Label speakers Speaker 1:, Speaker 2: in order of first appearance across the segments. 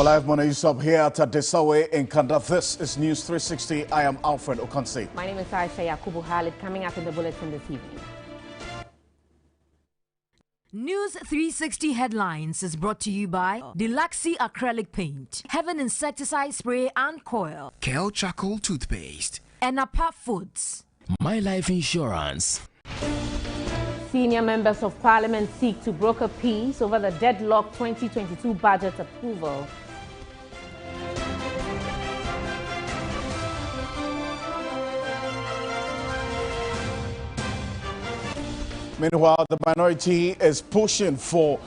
Speaker 1: Well, I have Mona Yusuf here at Desawe in Kanda. This is News 360. I am Alfred Okansi.
Speaker 2: My name is Aisha Yakubu Khalid. Coming up in the bulletin this evening.
Speaker 3: News 360 Headlines is brought to you by DEADLOCK Acrylic Paint, Heaven Insecticide Spray and Coil,
Speaker 4: Kel Charcoal Toothpaste,
Speaker 3: and Apart Foods.
Speaker 4: My Life Insurance.
Speaker 2: Senior members of parliament seek to broker peace over the deadlock 2022 budget approval.
Speaker 1: Meanwhile, the minority is pushing for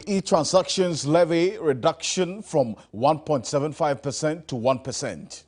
Speaker 1: e-transactions levy reduction from 1.75% to 1%.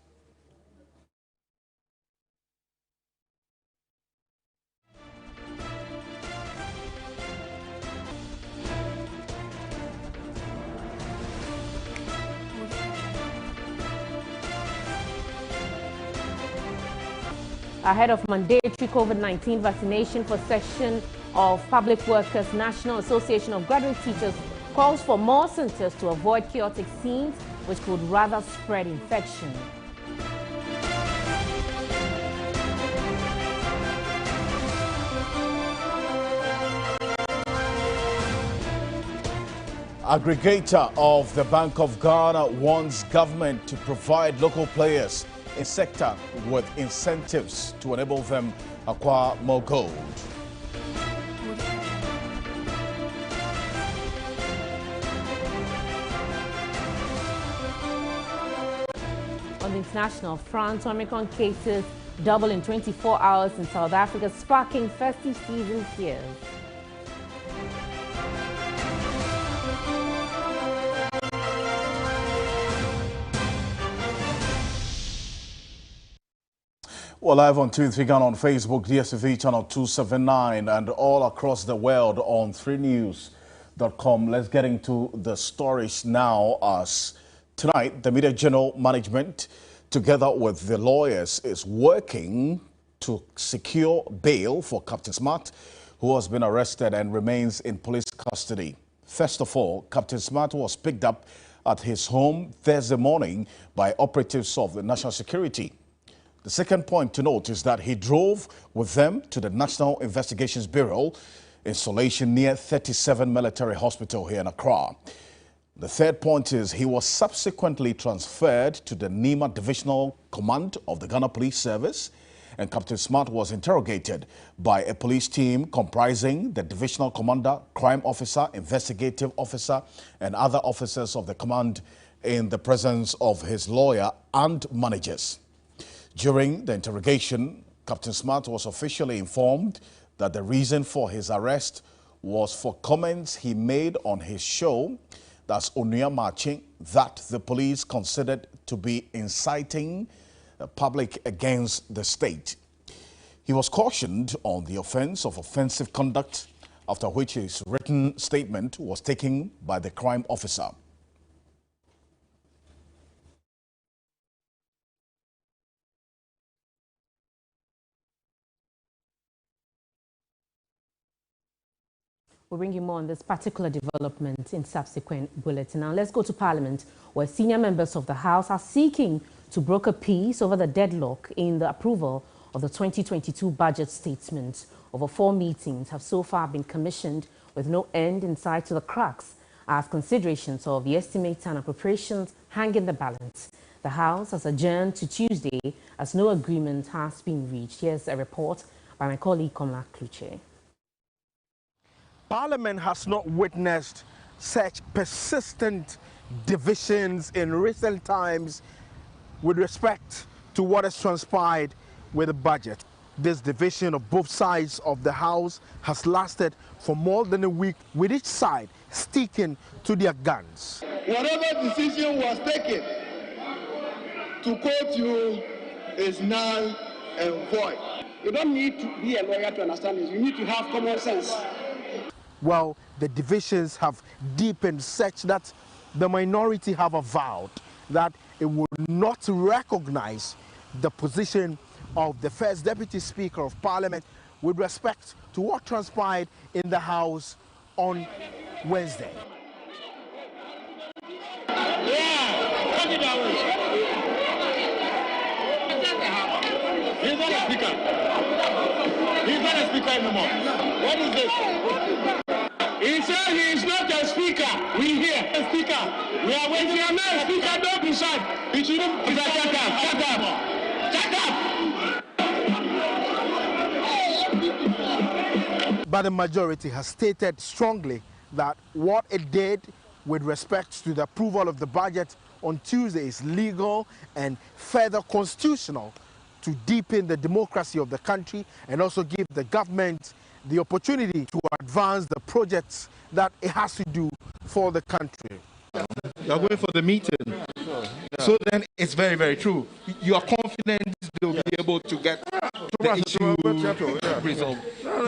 Speaker 2: Ahead of mandatory COVID-19 vaccination for section of Public Workers, National Association of Graduate Teachers calls for more centers to avoid chaotic scenes which could rather spread infection.
Speaker 1: Aggregator of the Bank of Ghana wants government to provide local players in sector with incentives to enable them acquire more gold.
Speaker 2: On the international front, OMICRON cases double in 24 hours in South Africa, sparking festive season fears.
Speaker 1: Well, live on 2 3 Ghana on Facebook, DSTV channel 279, and all across the world on 3news.com. Let's get into the stories now. As tonight, the Media General Management, together with the lawyers, is working to secure bail for Captain Smart, who has been arrested and remains in police custody. First of all, Captain Smart was picked up at his home Thursday morning by operatives of the National Security. The second point to note is that he drove with them to the National Investigations Bureau installation near 37 Military Hospital here in Accra. The third point is he was subsequently transferred to the Nima Divisional Command of the Ghana Police Service, and Captain Smart was interrogated by a police team comprising the Divisional Commander, Crime Officer, Investigative Officer, and other officers of the command in the presence of his lawyer and managers. During the interrogation, Captain Smart was officially informed that the reason for his arrest was for comments he made on his show, that's Onuya Marching, that the police considered to be inciting the public against the state. He was cautioned on the offense of offensive conduct, after which his written statement was taken by the crime officer.
Speaker 2: We'll bring you more on this particular development in subsequent bulletin. Now let's go to Parliament, where senior members of the House are seeking to broker peace over the deadlock in the approval of the 2022 budget statement. Over 4 meetings have so far been commissioned with no end in sight to the cracks, as considerations of the estimates and appropriations hang in the balance. The House has adjourned to Tuesday as no agreement has been reached. Here's a report by my colleague Komla Kluche.
Speaker 5: Parliament has not witnessed such persistent divisions in recent times with respect to what has transpired with the budget. This division of both sides of the House has lasted for more than a week, with each side sticking to their guns.
Speaker 6: Whatever decision was taken, to quote you, is null and void. You don't need to be a lawyer to understand this. You need to have common sense.
Speaker 5: Well, the divisions have deepened such that the minority have avowed that it would not recognize the position of the First Deputy Speaker of Parliament with respect to what transpired in the House on Wednesday.
Speaker 6: Yeah. He's not a speaker. He's not a speaker anymore. What is this? He said he is not a speaker. We hear a speaker. We are waiting. If you are not a speaker, don't be shy. You shouldn't be shut up. Shut up. Shut up.
Speaker 5: But the majority has stated strongly that what it did with respect to the approval of the budget on Tuesday is legal and further constitutional to deepen the democracy of the country and also give the government the opportunity to advance the projects that it has to do for the country.
Speaker 7: You are going for the meeting. So then it's very, very true. You are confident they'll be able to get the issue resolved.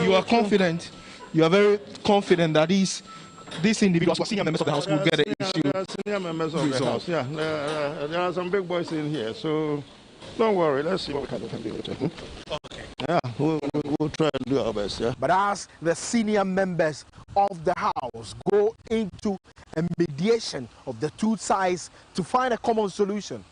Speaker 7: You are confident. You are very confident that these individuals, senior members of the House, will get the issue
Speaker 8: senior members of the House. Yeah, there are some big boys in here, so don't worry. Let's see what we can do. Okay. Yeah, we'll try and do our best. Yeah.
Speaker 5: But as the senior members of the House go into a mediation of the two sides to find a common solution,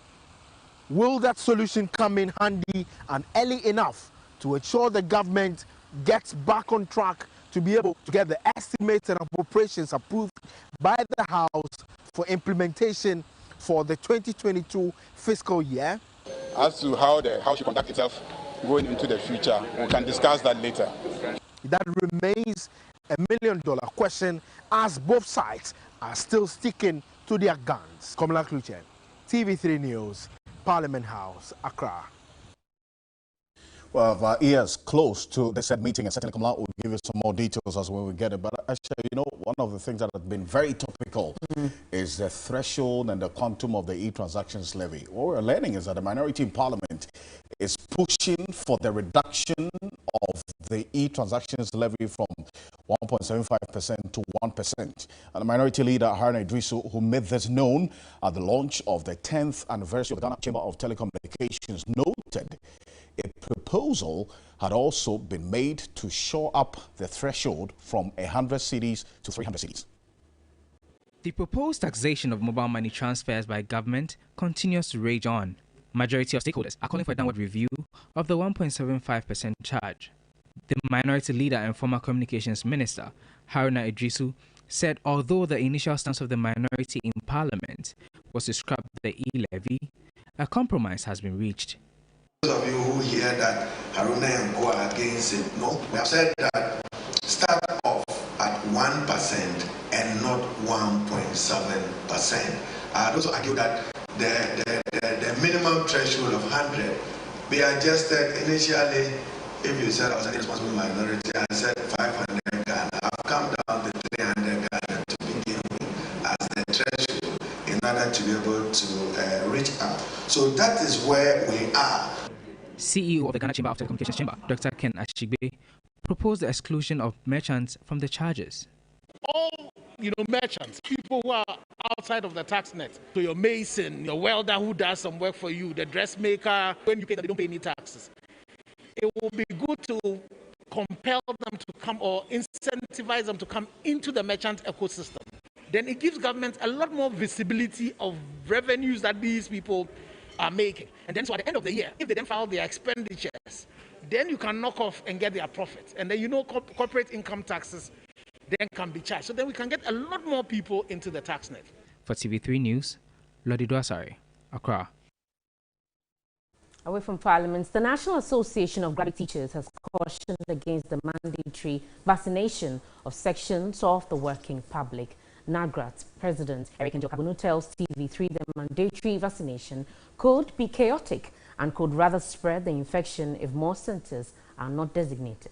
Speaker 5: will that solution come in handy and early enough to ensure the government gets back on track to be able to get the estimates and appropriations approved by the House for implementation for the 2022 fiscal year?
Speaker 9: As to how the House should conduct itself going into the future, we can discuss that later.
Speaker 5: That remains a $1 million question as both sides are still sticking to their guns. Komala Kluchen, TV3 News, Parliament House, Accra.
Speaker 1: Well, our ears close to the said meeting, and certainly Kamala will give you some more details as when we get it. But actually, you know, one of the things that has been very topical is the threshold and the quantum of the e-transactions levy. What we're learning is that the minority in Parliament is pushing for the reduction of the e-transactions levy from 1.75% to 1%. And the minority leader, Haruna Idrisu, who made this known at the launch of the 10th anniversary of the Ghana Chamber of Telecommunications, noted a proposal had also been made to shore up the threshold from 100 cedis to 300 cedis.
Speaker 10: The proposed taxation of mobile money transfers by government continues to rage on. Majority of stakeholders are calling for a downward review of the 1.75% charge. The minority leader and former communications minister, Haruna Idrisu, said although the initial stance of the minority in Parliament was to scrap the e-levy, a compromise has been reached.
Speaker 11: Those of you who hear that Haruna and go against it, no, we have said that start off at 1% and not 1.7%. Those who argue that the minimum threshold of 100 be adjusted initially. If you said I was an irresponsible minority, I said 500 Ghana. I've come down to 300 Ghana to begin with as the threshold in order to be able to reach out. So that is where we are.
Speaker 10: CEO of the Ghana Chamber of Telecommunications Chamber, Dr. Ken Ashigbe, proposed the exclusion of merchants from the charges.
Speaker 12: All, merchants, people who are outside of the tax net, so your mason, your welder who does some work for you, the dressmaker, when you pay them, they don't pay any taxes. It will be good to compel them to come or incentivize them to come into the merchant ecosystem. Then it gives government a lot more visibility of revenues that these people are making. And then so at the end of the year, if they then file their expenditures, then you can knock off and get their profits. And then corporate income taxes then can be charged. So then we can get a lot more people into the tax net.
Speaker 10: For TV3 News, Lodi Dwasari, Accra.
Speaker 2: Away from Parliament, the National Association of Graduate Teachers has cautioned against the mandatory vaccination of sections of the working public. NAGRAT President Eric Njokabunu tells TV3 the mandatory vaccination could be chaotic and could rather spread the infection if more centers are not designated.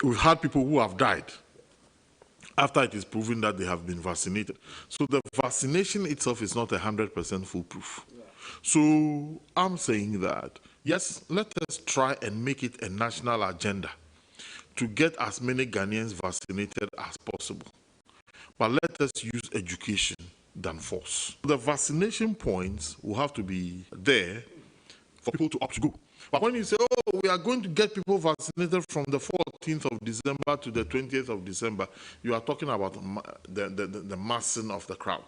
Speaker 13: We've had people who have died after it is proven that they have been vaccinated. So the vaccination itself is not 100% foolproof. So I'm saying that, yes, let us try and make it a national agenda to get as many Ghanaians vaccinated as possible. But let us use education than force. The vaccination points will have to be there for people to opt to go. But when you say, oh, we are going to get people vaccinated from the 14th of December to the 20th of December, you are talking about the massing of the crowd.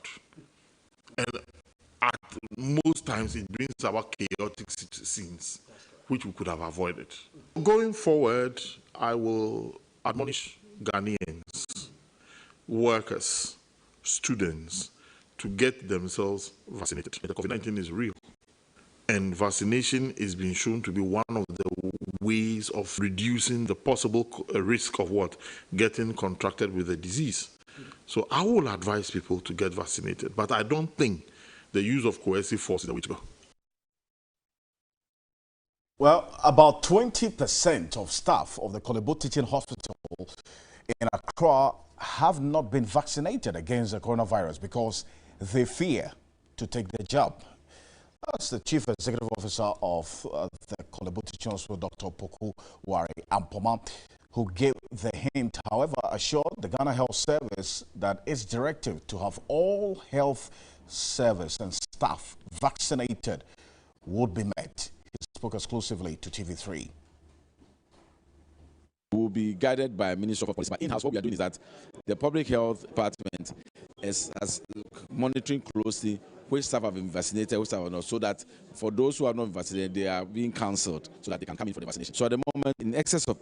Speaker 13: most times it brings about chaotic scenes, which we could have avoided. Going forward, I will admonish Ghanaians, workers, students to get themselves vaccinated. The COVID-19 is real, and vaccination is being shown to be one of the ways of reducing the possible risk of getting contracted with the disease. So I will advise people to get vaccinated, but I don't think the use of coercive force is the way to go.
Speaker 1: Well, about 20% of staff of the Korle Bu Teaching Hospital in Accra have not been vaccinated against the coronavirus because they fear to take the job. That's the Chief Executive Officer of the Korle Bu Teaching Hospital, Dr. Poku Wari Ampoma, who gave the hint, however, assured the Ghana Health Service that its directive to have all health service and staff vaccinated would be met. He spoke exclusively to TV3.
Speaker 14: We will be guided by Ministry of Police. But in-house, what we are doing is that the Public Health Department is monitoring closely which staff have been vaccinated, which staff are not, so that for those who are not vaccinated, they are being cancelled so that they can come in for the vaccination. So at the moment, in excess of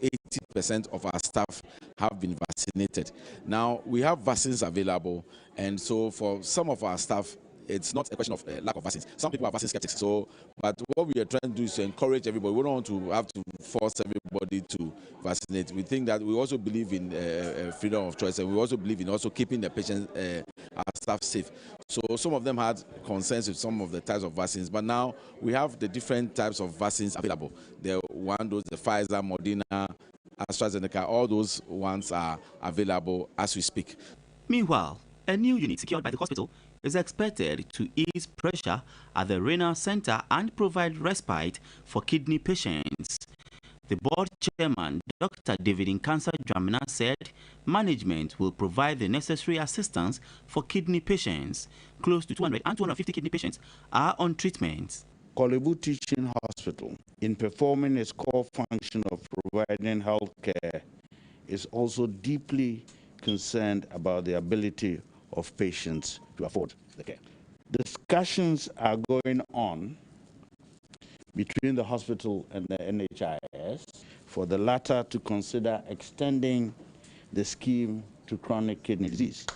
Speaker 14: 80% of our staff have been vaccinated. Now, we have vaccines available, and so for some of our staff, it's not a question of lack of vaccines. Some people are vaccine skeptics. So, but what we are trying to do is to encourage everybody. We don't want to have to force everybody to vaccinate. We think that we also believe in freedom of choice, and we also believe in also keeping the patients, our staff safe. So some of them had concerns with some of the types of vaccines, but now we have the different types of vaccines available. The PFIZER, Moderna, AstraZeneca, all those ones are available as we speak.
Speaker 15: Meanwhile, a new unit secured by the hospital is expected to ease pressure at the renal center and provide respite for kidney patients. The board chairman, Dr. David Nkansa Dramina, said management will provide the necessary assistance for kidney patients. Close to 200 and 250 kidney patients are on treatment.
Speaker 8: Korle Bu Teaching Hospital, in performing its core function of providing health care, is also deeply concerned about the ability of patients to afford the care. Discussions are going on between the hospital and the NHIS for the latter to consider extending the scheme to chronic kidney disease.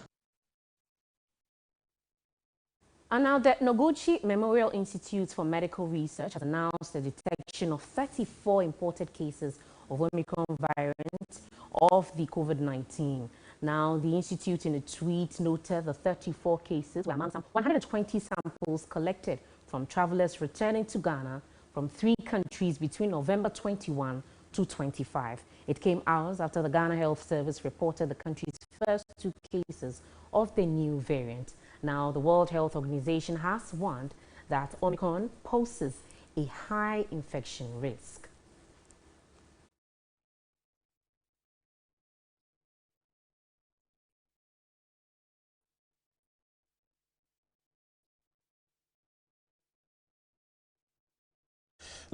Speaker 2: And now the NOGUCHI Memorial Institute for Medical Research has announced the detection of 34 imported cases of OMICRON variant of the COVID-19. Now, the Institute in a tweet noted the 34 cases were among some 120 samples collected from travelers returning to Ghana from 3 countries between November 21 to 25. It came hours after the Ghana Health Service reported the country's first 2 cases of the new variant. Now, the World Health Organization has warned that Omicron poses a high infection risk.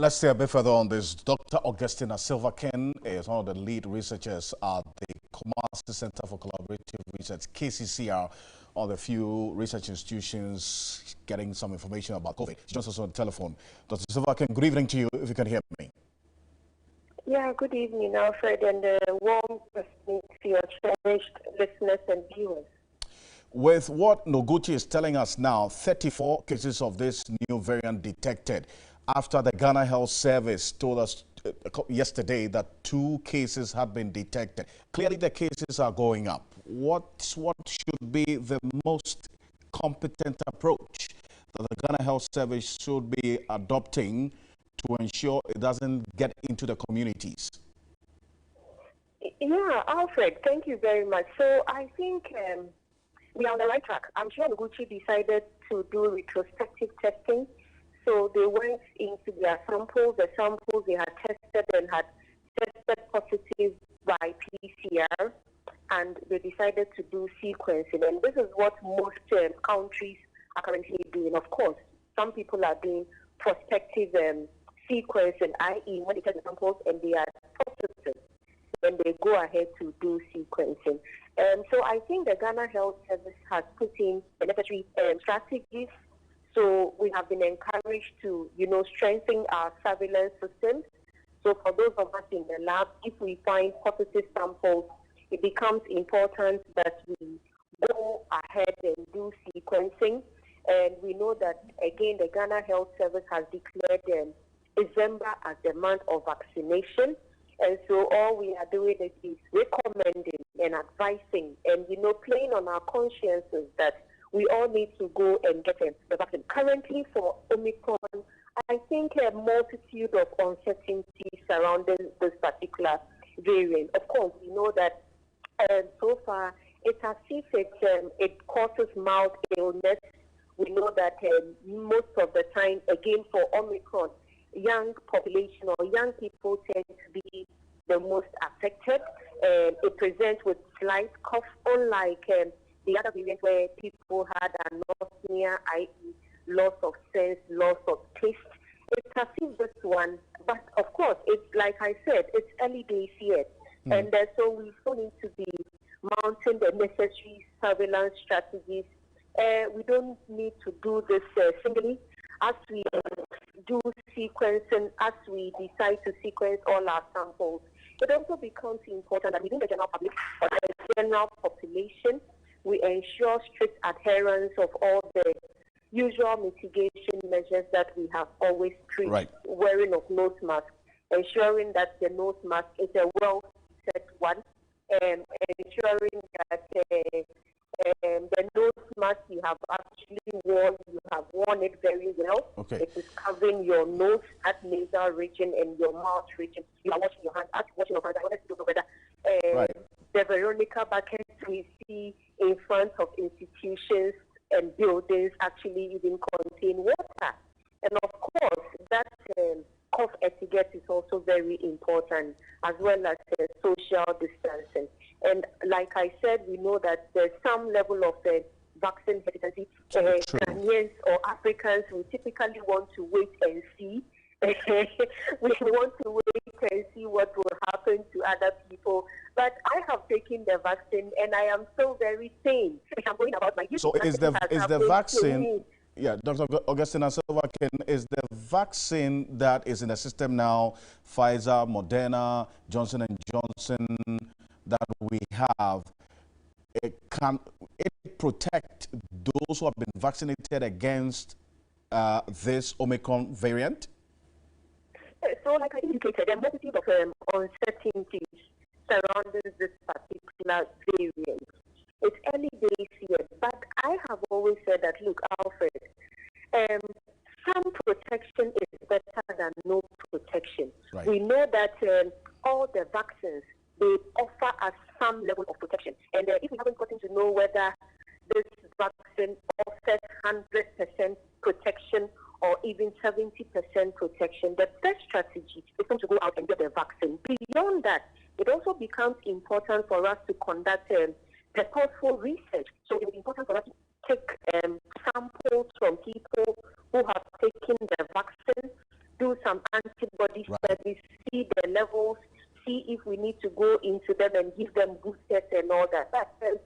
Speaker 1: Let's stay a bit further on this. Dr. Augustina Silvakin is one of the lead researchers at the Kumasi Center for Collaborative Research, KCCR, on the few research institutions getting some information about COVID. She joins us on the telephone. Dr. Silvakin, good evening to you, if you can hear me.
Speaker 16: Yeah, good evening, Alfred, and warm greetings to your cherished listeners and viewers.
Speaker 1: With what Noguchi is telling us now, 34 cases of this new variant detected, after the Ghana Health Service told us yesterday that 2 cases have been detected. Clearly the cases are going up. What should be the most competent approach that the Ghana Health Service should be adopting to ensure it doesn't get into the communities?
Speaker 16: Yeah, Alfred, thank you very much. So I think we are on the right track. I'm sure Noguchi decided to do retrospective testing. So they went into their samples, the samples they had tested and had tested positive by PCR, and they decided to do sequencing. And this is what most countries are currently doing. Of course, some people are doing prospective sequencing, i.e. when they test the samples and they are positive, then they go ahead to do sequencing. So I think the Ghana Health Service has put in the necessary strategies So we have been encouraged to, strengthen our surveillance systems. So for those of us in the lab, if we find positive samples, it becomes important that we go ahead and do sequencing. And we know that, again, the Ghana Health Service has declared December as the month of vaccination. And so all we are doing is recommending and advising and, playing on our consciences that we all need to go and get the vaccine. Currently for Omicron, I think a multitude of uncertainties surrounding this particular variant. Of course, we know that so far it's as if it causes mild illness. We know that most of the time, again, for Omicron, young population or young people tend to be the most affected. It presents with slight cough, unlike the other variants where people had anosmia, i.e. loss of sense, loss of taste. It's as if this one, but of course, it's like I said, it's early days yet. And so we still need to be mounting the necessary surveillance strategies. We don't need to do this singly. As we do sequencing, as we decide to sequence all our samples, it also becomes important that within the general public or the general population, we ensure strict adherence of all the usual mitigation measures that we have always preached. Right. Wearing of nose mask, ensuring that the nose mask is a well-set one, and ensuring that the nose mask you have actually worn, you have worn it very well. Okay. It is covering your nose at nasal region and your mouth region. You are washing your hands. After washing your hands, I wanted to know whether the Veronica buckets we see in front of institutions and buildings actually even contain water. And of course, that cough etiquette is also very important, as well as social distancing. And like I said, we know that there's some level of vaccine hesitancy. Ghanaians or Africans, we typically want to wait and see. We want to wait and see what will happen to other people. But I have taken the vaccine and I am still very sane. I'm going about my
Speaker 1: So is the vaccine, Dr. Augustina Silva-King, is the vaccine that is in the system now, Pfizer, Moderna, Johnson & Johnson, that we have, can it protect those who have been vaccinated against this Omicron variant?
Speaker 16: So, like I indicated, there are multitude of uncertainties surrounding this particular variant. It's early days yet, but I have always said that, look, Alfred, some protection is better than no protection. Right. We know that all the vaccines, they offer us some level of protection. And if we haven't gotten to know whether this vaccine offers 100% protection or even 70% protection, the best strategy is to go out and get the vaccine. Beyond that, it also becomes important for us to conduct purposeful research. So it is important for us to take samples from people who have taken the vaccine, do some antibody studies, see the levels, see if we need to go into them and give them boosters and all that. But the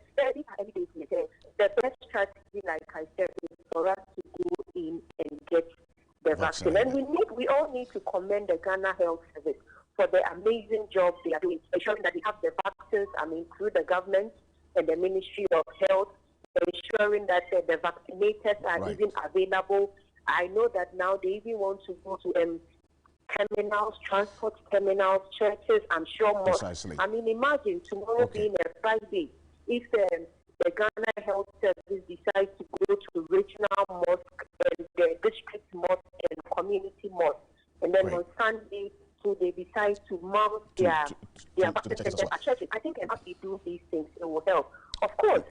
Speaker 16: best strategy, like I said, is for us to go in and get the vaccine. And we all need to commend the Ghana Health Service for the amazing job they are doing, ensuring that we have the vaccines, through the government and the Ministry of Health, ensuring that the vaccinators are even available. I know that now they even want to go to terminals, transport terminals, churches, I'm sure more. Precisely. Imagine tomorrow being a Friday, if the Ghana Health Service decides to go to regional mosque and the district mosque and community mosque, and then on Sunday, so they decide to mount their churches. I think as we do these things, it will help. Of course,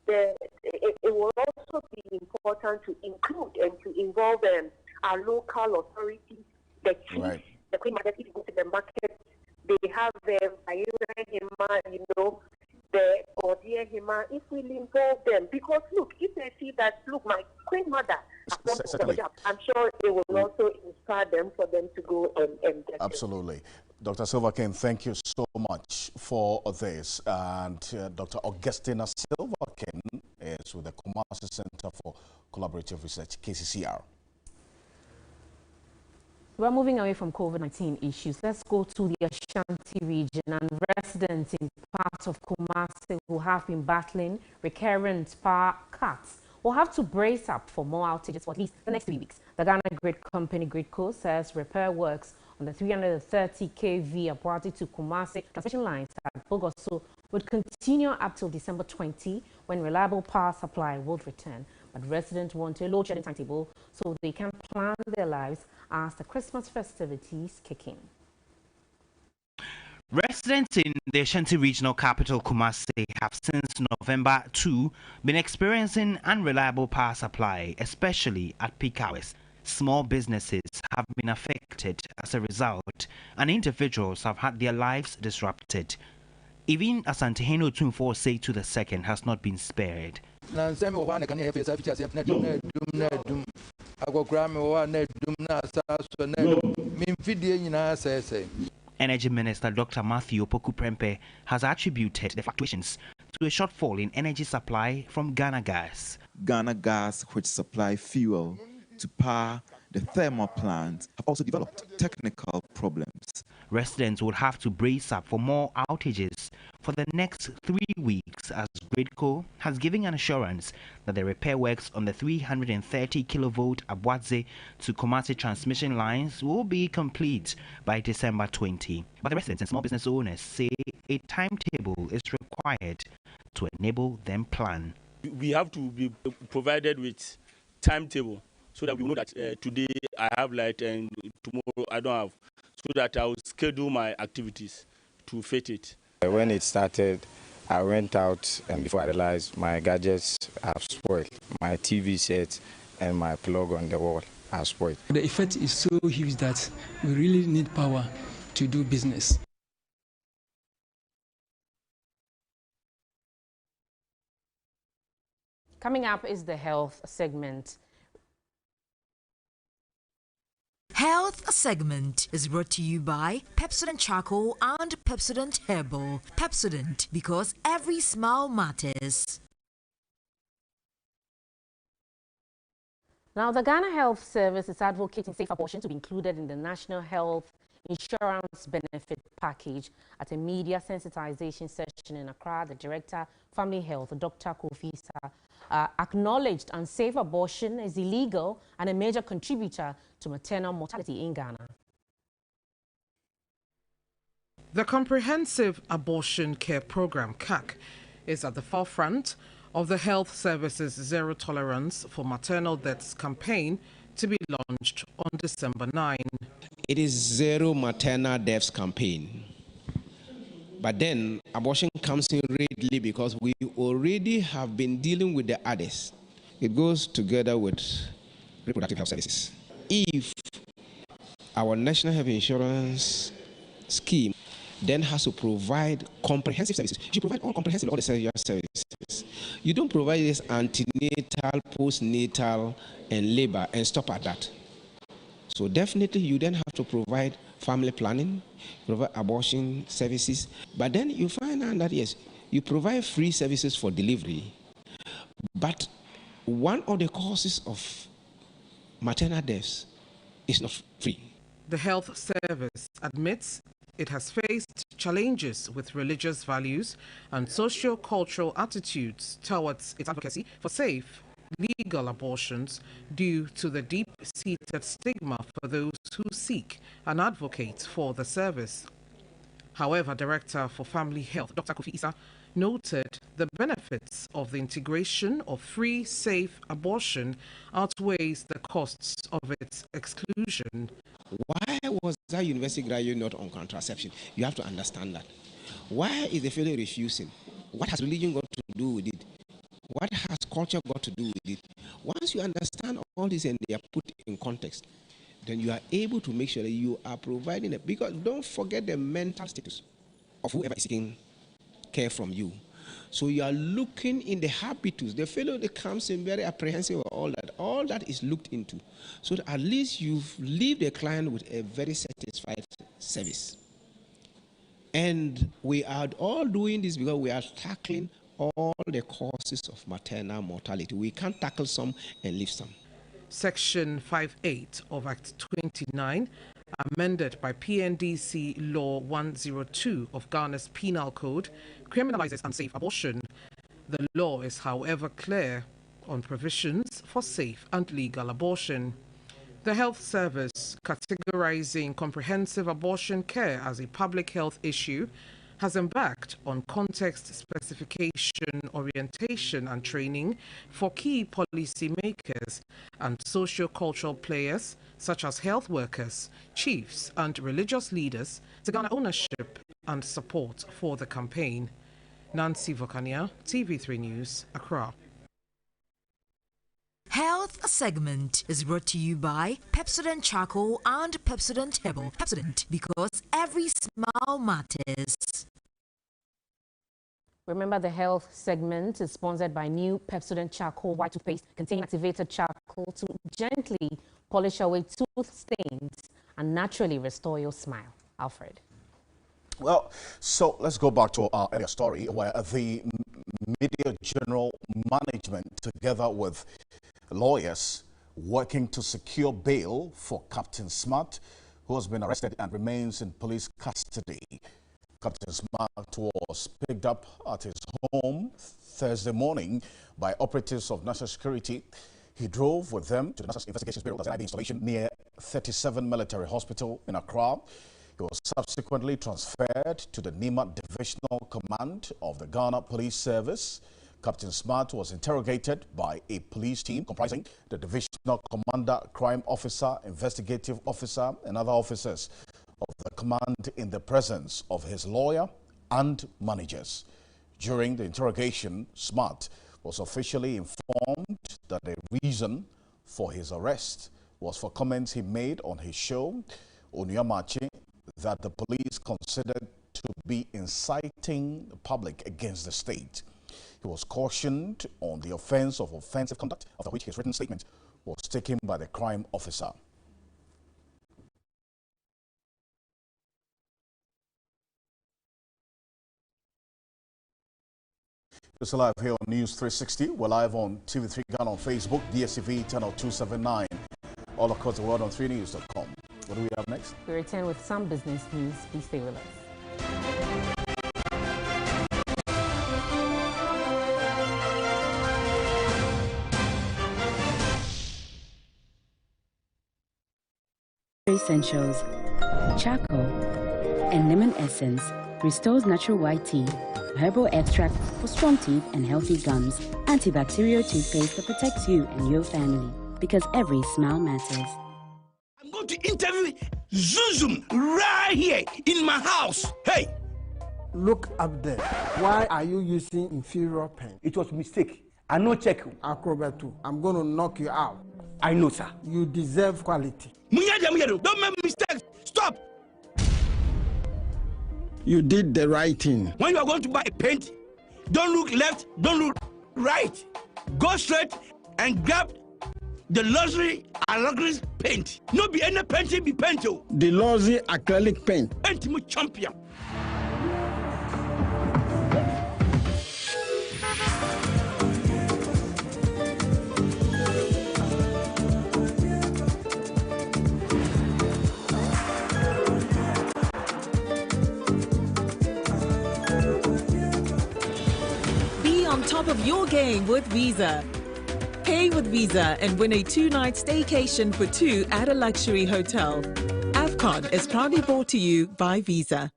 Speaker 16: it will also be important to include and to involve our local authorities, the chiefs, the Queen Mother, if you go to the market, they have the Odia Hima, if we involve them. Because look, if they see that, look, my Queen Mother, I'm sure it will also inspire them for them to go and get
Speaker 1: Absolutely. It. Dr. Silva-King, thank you so much for this. And Dr. Augustina Silva-King is with the Kumasi Center for Collaborative Research, KCCR.
Speaker 2: We're moving away from COVID-19 issues. Let's go to the Ashanti region, and residents in parts of Kumasi who have been battling recurrent power cuts will have to brace up for more outages for at least the next 3 weeks. The Ghana Grid Company, Gridco, says repair works on the 330 kV Abuadi to Kumasi transmission lines at Bogoso would continue up till December 20, when reliable power supply would return. But residents want a load shedding timetable so they can plan their lives as the Christmas festivities kick in.
Speaker 17: Residents in the Ashanti regional capital Kumasi have since November 2 been experiencing unreliable power supply, especially at peak hours. Small businesses have been affected as a result, and individuals have had their lives disrupted. Even Asanteheno Tunfor say to the second has not been spared. Energy Minister Dr. Matthew Opoku-Prempeh has attributed the fluctuations to a shortfall in energy supply from Ghana Gas.
Speaker 18: Ghana Gas, which supply fuel to power the thermal plants, have also developed technical problems.
Speaker 17: Residents would have to brace up for more outages for the next 3 weeks, as Gridco has given an assurance that the repair works on the 330 kilovolt Abuadze to Kumasi transmission lines will be complete by December 20. But the residents and small business owners say a timetable is required to enable them plan.
Speaker 19: We have to be provided with timetable so that we know that today I have light and tomorrow I don't have, so that I will schedule my activities to fit it.
Speaker 20: When it started, I went out, and before I realized my gadgets have spoiled. My TV set and my plug on the wall are spoiled.
Speaker 21: The effect is so huge that we really need power to do business.
Speaker 2: Coming up is the health segment.
Speaker 3: Health segment is brought to you by Pepsodent Charcoal and Pepsodent Herbal. Pepsodent, because every smile matters.
Speaker 2: Now, the Ghana Health Service is advocating safe abortion to be included in the National Health Insurance Benefit Package. At a media sensitization session in Accra, the Director, Family Health, Dr. Kofi Isa, acknowledged unsafe abortion is illegal and a major contributor to maternal mortality in Ghana.
Speaker 22: The Comprehensive Abortion Care Program, CAC, is at the forefront of the Health Service's Zero Tolerance for Maternal Deaths campaign to be launched on December 9.
Speaker 23: It is Zero Maternal Deaths campaign. But then abortion comes in readily because we already have been dealing with the others. It goes together with reproductive health services. If our national health insurance scheme then has to provide comprehensive services, you provide all comprehensive, all the services. You don't provide this antenatal, postnatal, and labor and stop at that. So definitely you then have to provide family planning, provide abortion services, but then you find out that yes, you provide free services for delivery, but one of the causes of maternal deaths is not free.
Speaker 22: The health service admits it has faced challenges with religious values and socio-cultural attitudes towards its advocacy for safe, legal abortions due to the deep-seated stigma for those who seek and advocate for the service. However, Director for Family Health, Dr. Kofi Isa, noted the benefits of the integration of free, safe abortion outweighs the costs of its exclusion.
Speaker 23: Why was that university graduate not on contraception? You have to understand that. Why is the fellow refusing? What has religion got to do with it? What has culture got to do with it? Once you understand all this and they are put in context, then you are able to make sure that you are providing it. Because don't forget the mental status of whoever is seeking care from you. So you are looking in the habitus. The fellow that comes in very apprehensive of all that is looked into. So that at least you leave the client with a very satisfied service. And we are all doing this because we are tackling all the causes of maternal mortality. We can't tackle some and leave some.
Speaker 22: Section 58 of Act 29, amended by PNDC Law 102 of Ghana's Penal Code, criminalizes unsafe abortion. The law is, however, clear on provisions for safe and legal abortion. The Health Service, categorizing comprehensive abortion care as a public health issue, has embarked on context specification, orientation and training for key policymakers and socio-cultural players such as health workers, chiefs and religious leaders to garner ownership and support for the campaign. Nancy Vokania, TV3 News, Accra.
Speaker 3: Health segment is brought to you by Pepsodent Charcoal and Pepsodent Herbal. Pepsodent, because every smile matters.
Speaker 2: Remember, the health segment is sponsored by new Pepsodent Charcoal White Toothpaste containing activated charcoal to gently polish away tooth stains and naturally restore your smile. Alfred.
Speaker 1: Well, so let's go back to our earlier story where the Media General Management, together with lawyers, working to secure bail for Captain Smart, who has been arrested and remains in police custody. Captain Smart was picked up at his home Thursday morning by operatives of National Security. He drove with them to the National Investigations Bureau, that's an ID installation near 37 Military Hospital in Accra. He was subsequently transferred to the Nima Divisional Command of the Ghana Police Service. Captain Smart was interrogated by a police team comprising the Divisional Commander, Crime Officer, Investigative Officer, and other officers of the command in the presence of his lawyer and managers. During the interrogation, Smart was officially informed that the reason for his arrest was for comments he made on his show, Onuyamachi, that the police considered to be inciting the public against the state. He was cautioned on the offense of offensive conduct, after which his written statement was taken by the crime officer. This is live here on News 360. We're live on TV3 Ghana on Facebook, DSTV channel 279, all across the world on 3news.com. What do we have next?
Speaker 2: We return with some business news. Please stay with us.
Speaker 4: Essentials, charcoal and lemon essence restores natural white teeth, herbal extract for strong teeth and healthy gums, antibacterial toothpaste that protects you and your family, because every smile matters.
Speaker 6: I'm going to interview Zuzum right here in my house. Hey!
Speaker 7: Look up there. Why are you using inferior pen?
Speaker 6: It was a mistake. I no check.
Speaker 7: Acrobat, I'm going to knock you out.
Speaker 6: I know, sir.
Speaker 7: You deserve quality.
Speaker 6: Don't make mistakes. Stop.
Speaker 7: You did the right thing.
Speaker 6: When you are going to buy a paint, don't look left, don't look right. Go straight and grab the luxury acrylic paint. No be any paint, be paint.
Speaker 7: The luxury acrylic paint.
Speaker 6: Paint me champion.
Speaker 24: On top of your game with Visa. Pay with Visa and win a 2-night staycation for 2 at a luxury hotel. AFCON is proudly brought to you by Visa.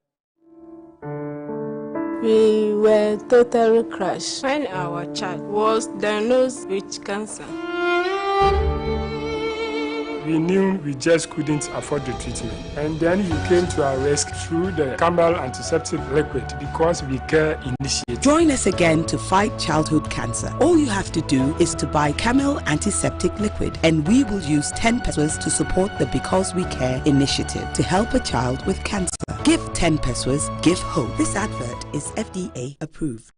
Speaker 25: We were totally crushed when our child was diagnosed with cancer.
Speaker 26: We knew we just couldn't afford the treatment. And then you came to our rescue through the Camel Antiseptic Liquid because we care initiative.
Speaker 27: Join us again to fight childhood cancer. All you have to do is to buy Camel Antiseptic Liquid, and we will use 10 pesos to support the Because We Care initiative to help a child with cancer. Give 10 pesos, give hope. This advert is FDA approved.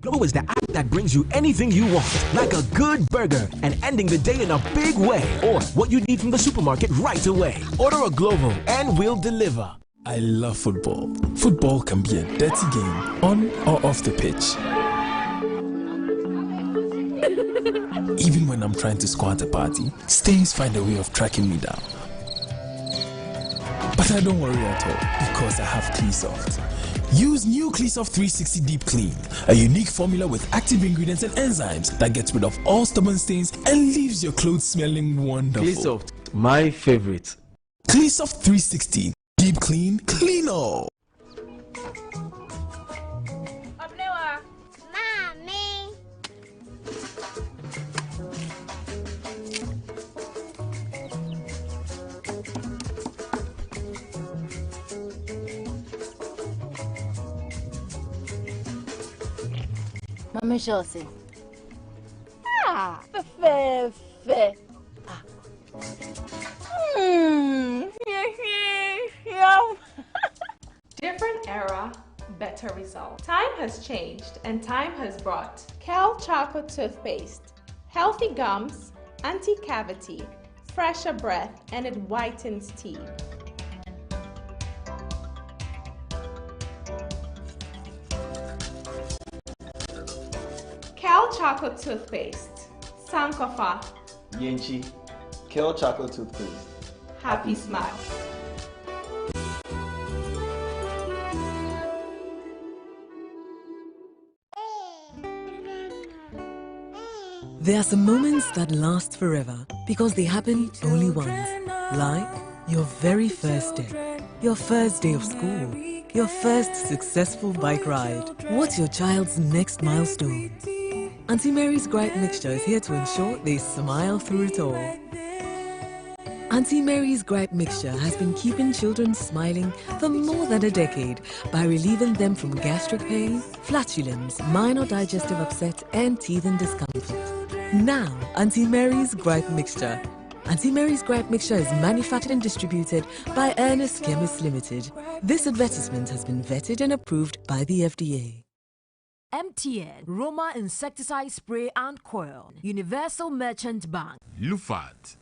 Speaker 28: Glow is the app that brings you anything you want, like a good burger and ending the day in a big way, or what you need from the supermarket right away. Order a Glovo and we'll deliver.
Speaker 29: I love football. Football can be a dirty game, on or off the pitch.
Speaker 28: when I'm trying to score at a party, stains find a way of tracking me down. But I don't worry at all because I have Cleansoft. Use new Cleansoft 360 Deep Clean, a unique formula with active ingredients and enzymes that gets rid of all stubborn stains and leaves your clothes smelling wonderful. Cleansoft, my favorite. Cleansoft 360 Deep Clean, clean all.
Speaker 5: Mama Josie. Fe.
Speaker 9: Different era, better result. Time has changed and time has brought Kel Chocolate Toothpaste. Healthy gums, anti-cavity, fresher breath, and it whitens teeth. Kel Chocolate Toothpaste. Sankofa.
Speaker 10: Yenchi. Kel Chocolate Toothpaste.
Speaker 9: Happy smile.
Speaker 11: There are some moments that last forever because they happen only once. Like your very first day, your first day of school, your first successful bike ride. What's your child's next milestone? Auntie Mary's Gripe Mixture is here to ensure they smile through it all. Auntie Mary's Gripe Mixture has been keeping children smiling for more than a decade by relieving them from gastric pain, flatulence, minor digestive upset, and teething discomfort. Now, Auntie Mary's Gripe Mixture. Auntie Mary's Gripe Mixture is manufactured and distributed by Ernest Chemists Limited. This advertisement has been vetted and approved by the FDA.
Speaker 3: MTN, Roma Insecticide Spray and Coil, Universal Merchant Bank.
Speaker 12: Lufat.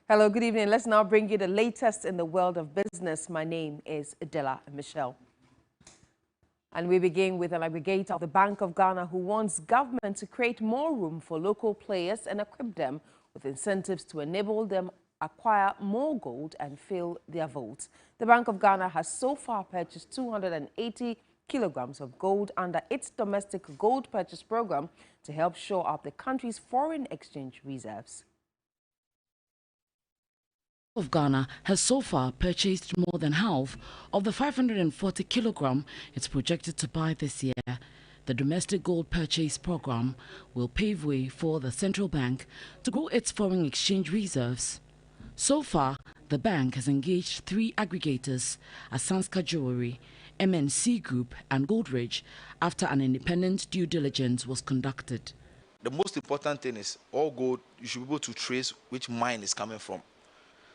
Speaker 13: Hello, good evening. Let's now bring you the latest in the world of business. My name is Adela Michelle. And we begin with an aggregator of the Bank of Ghana who wants government to create more room for local players and equip them with incentives to enable them acquire more gold and fill their vaults. The Bank of Ghana has so far purchased 280 kilograms of gold under its domestic gold purchase program to help shore up the country's foreign exchange reserves.
Speaker 14: Of Ghana has so far purchased more than half of the 540 kilogram it's projected to buy this year. The domestic gold purchase program will pave way for the central bank to grow its foreign exchange reserves. So far, the bank has engaged 3 aggregators, Asanska Jewelry, MNC Group and Goldridge, after an independent due diligence was conducted.
Speaker 15: The most important thing is all gold, you should be able to trace which mine is coming from.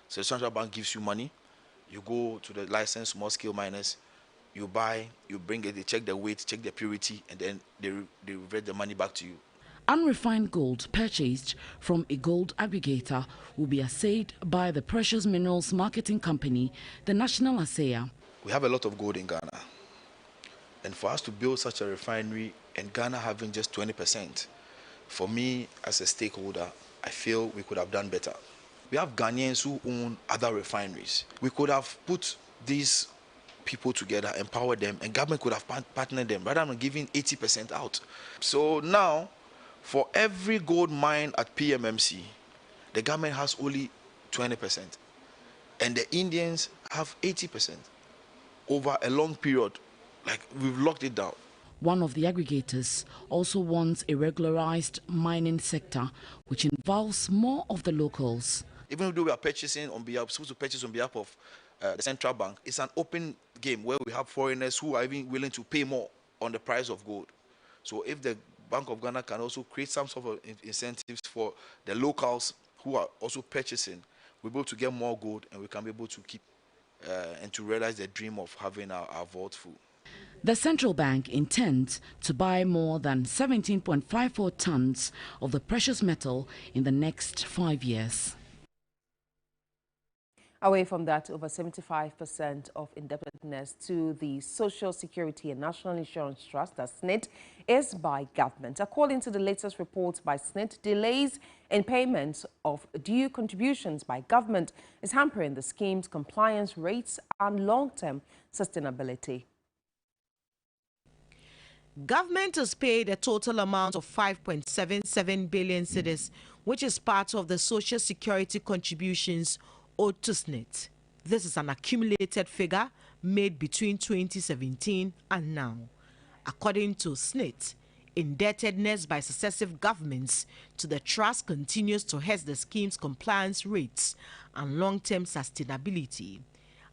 Speaker 15: So the central bank gives you money, you go to the licensed small-scale miners, you buy, you bring it, they check the weight, check the purity, and then they revert the money back to you.
Speaker 14: Unrefined gold purchased from a gold aggregator will be assayed by the Precious Minerals Marketing Company, the National Assayer.
Speaker 15: We have a lot of gold in Ghana, and for us to build such a refinery and Ghana having just 20%, for me as a stakeholder, I feel we could have done better. We have Ghanaians who own other refineries. We could have put these people together, empowered them, and government could have partnered them rather than giving 80% out. So now, for every gold mine at PMMC, the government has only 20%, and the Indians have 80% over a long period. Like, we've locked it down.
Speaker 14: One of the aggregators also wants a regularized mining sector, which involves more of the locals.
Speaker 15: Even though we are purchasing on behalf, supposed to purchase on behalf of the central bank, it's an open game where we have foreigners who are even willing to pay more on the price of gold. So if the Bank of Ghana can also create some sort of incentives for the locals who are also purchasing, we're able to get more gold and we can be able to keep and to realize the dream of having our vault full.
Speaker 14: The central bank intends to buy more than 17.54 tons of the precious metal in the next 5 years.
Speaker 13: Away from that, over 75% of indebtedness to the Social Security and National Insurance Trust, that's SNIT, is by government. According to the latest reports by SNIT, delays in payments of due contributions by government is hampering the scheme's compliance rates and long-term sustainability.
Speaker 8: Government has paid a total amount of 5.77 billion cedis, which is part of the Social Security contributions owed to SNIT. This is an accumulated figure made between 2017 and now. According to SNIT, indebtedness by successive governments to the trust continues to hurt the scheme's compliance rates and long-term sustainability.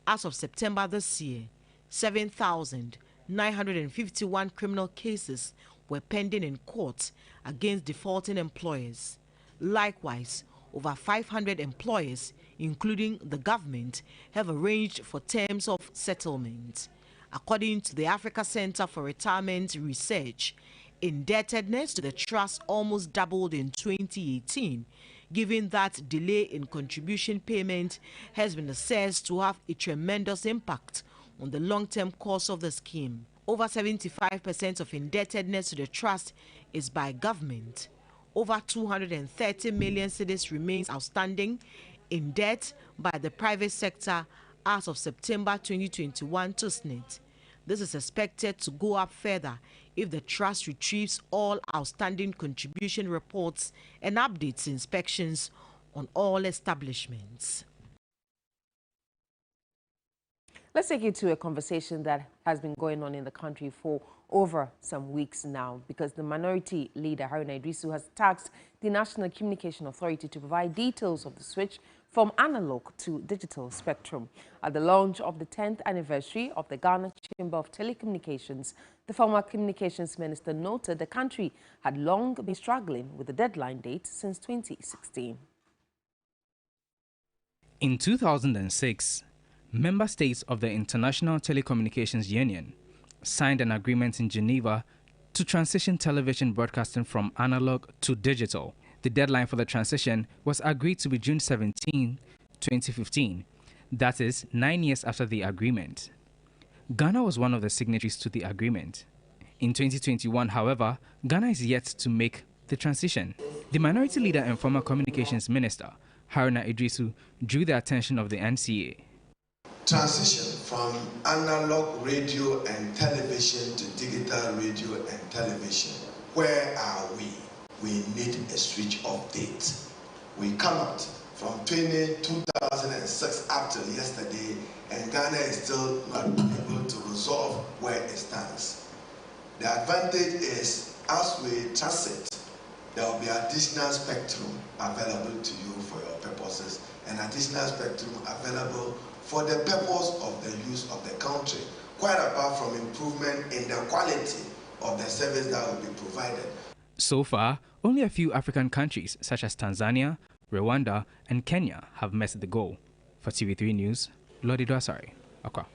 Speaker 8: As of September this year, 7,951 criminal cases were pending in court against defaulting employers. Likewise, over 500 employers, including the government, have arranged for terms of settlement. According to the Africa Center for Retirement Research, indebtedness to the trust almost doubled in 2018, given that delay in contribution payment has been assessed to have a tremendous impact on the long-term course of the scheme. Over 75% of indebtedness to the trust is by government. Over 230 million cedis remains outstanding in debt by the private sector as of September 2021 to SNIT. This is expected to go up further if the trust retrieves all outstanding contribution reports and updates inspections on all establishments.
Speaker 13: Let's take you to a conversation that has been going on in the country for over some weeks now, because the minority leader, Haruna Idrisu, has tasked the National Communication Authority to provide details of the switch from analog to digital spectrum. At the launch of the 10th anniversary of the Ghana Chamber of Telecommunications, the former communications minister noted the country had long been struggling with the deadline date since 2016.
Speaker 12: In 2006, member states of the International Telecommunications Union signed an agreement in Geneva to transition television broadcasting from analog to digital. The deadline for the transition was agreed to be June 17, 2015. That is 9 years after the agreement. Ghana was one of the signatories to the agreement. In 2021, however, Ghana is yet to make the transition. The minority leader and former communications minister, Haruna Idrisu, drew the attention of the NCA.
Speaker 16: Transition from analog radio and television to digital radio and television. Where are we? We need a switch update. We come out from 2006 up till yesterday, and Ghana is still not able to resolve where it stands. The advantage is, as we transit, there will be additional spectrum available to you for your purposes, and additional spectrum available for the purpose of the use of the country, quite apart from improvement in the quality of the service that will be provided.
Speaker 12: So far, only a few African countries such as Tanzania, Rwanda, and Kenya have met the goal. For TV3 News, Lodi Dwasari, Accra.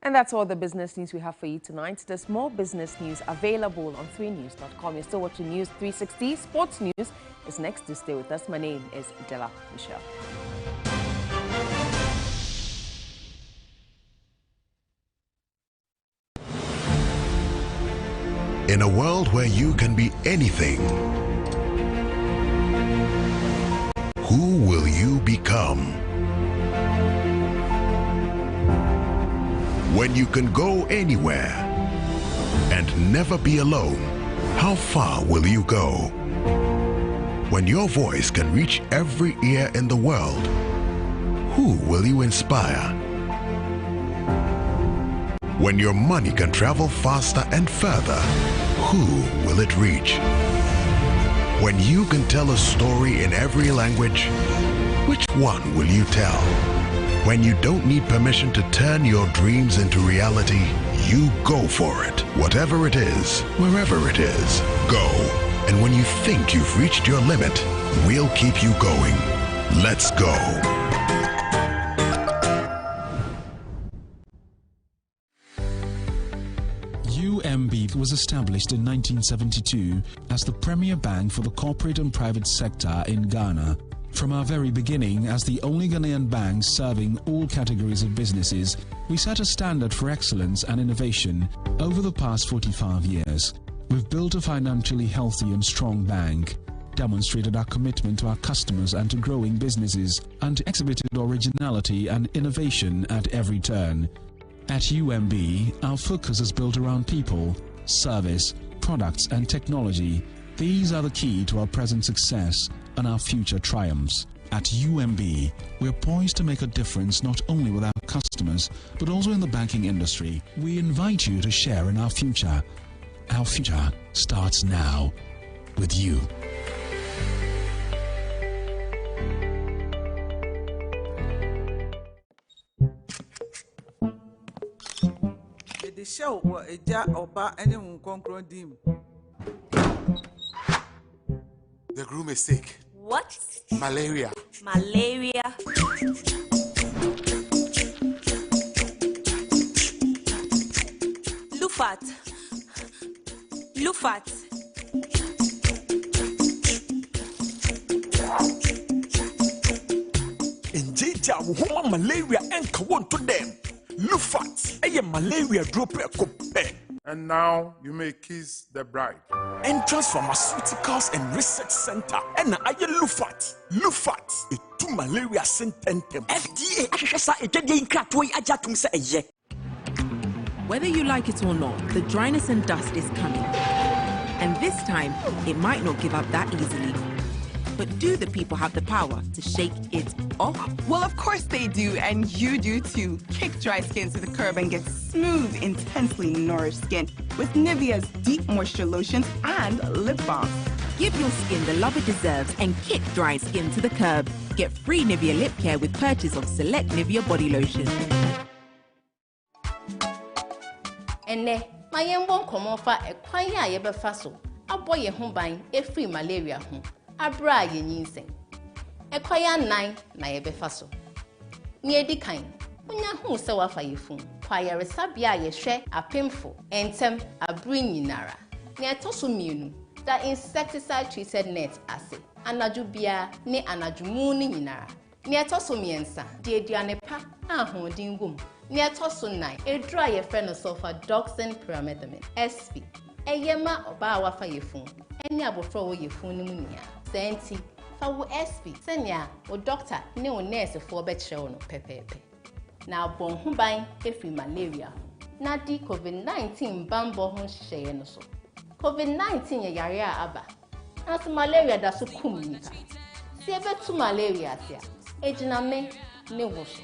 Speaker 13: And that's all the business news we have for you tonight. There's more business news available on 3news.com. You're still watching News 360. Sports News is next. To stay with us. My name is Della Michelle.
Speaker 17: In a world where you can be anything, who will you become? When you can go anywhere and never be alone, how far will you go? When your voice can reach every ear in the world, who will you inspire? When your money can travel faster and further, who will it reach? When you can tell a story in every language, which one will you tell? When you don't need permission to turn your dreams into reality, you go for it. Whatever it is, wherever it is, go. And when you think you've reached your limit, we'll keep you going. Let's go.
Speaker 18: UMB was established in 1972 as the premier bank for the corporate and private sector in Ghana. From our very beginning, as the only Ghanaian bank serving all categories of businesses, we set a standard for excellence and innovation. Over the past 45 years, we've built a financially healthy and strong bank, demonstrated our commitment to our customers and to growing businesses, and exhibited originality and innovation at every turn. At UMB, our focus is built around people, service, products and technology. These are the key to our present success and our future triumphs. At UMB, we're poised to make a difference not only with our customers, but also in the banking industry. We invite you to share in our future. Our future starts now with you.
Speaker 1: The show was a jar of bar and dim.
Speaker 2: The groom is sick.
Speaker 4: What?
Speaker 2: Malaria.
Speaker 4: Malaria. Lufat. Lufat.
Speaker 19: In Jija, woman malaria and kawan to them. Lufat, a malaria drop a cope.
Speaker 26: And now you may kiss the bride.
Speaker 19: Entrance Pharmaceuticals and Research Center. And I Lufat. Lufat, a two malaria sententem.
Speaker 4: FDA,
Speaker 24: Whether you like it or not, the dryness and dust is coming. And this time, it might not give up that easily. But do the people have the power to shake it off?
Speaker 20: Well, of course they do, and you do too. Kick dry skin to the curb and get smooth, intensely nourished skin with Nivea's deep moisture lotions and lip balm.
Speaker 24: Give your skin the love it deserves and kick dry skin to the curb. Get free Nivea lip care with purchase of select Nivea body lotion.
Speaker 5: Ene, my young one come off a quiet yeba faso. A boy home buying a free malaria home. A brag in yinsing. A quiet nine, na yebe faso. Near the kind. When ya who so offer you phone. Quiet resabia ye share a painful. Entem a bring nara. Near tosumunu. That insecticide treated net assay. Anajubia ne anajumuni nara. Near tosumiensa. Dear Dianepa, a holding womb. Near tosunai. A dry a friend of sulfur doxin pyrimethamine. SP. A yema or bow for your phone. Any abo throw your phone pneumonia. Senti. Fawu SP. Senya or doctor no nurse for bet show no pepe. Now bon humbine every malaria. Na di COVID-19 bambo hon share no so. COVID-19 ye yarea aba. As malaria da so kumnika. Si ebe tu malaria sia. Ejina me ne woso.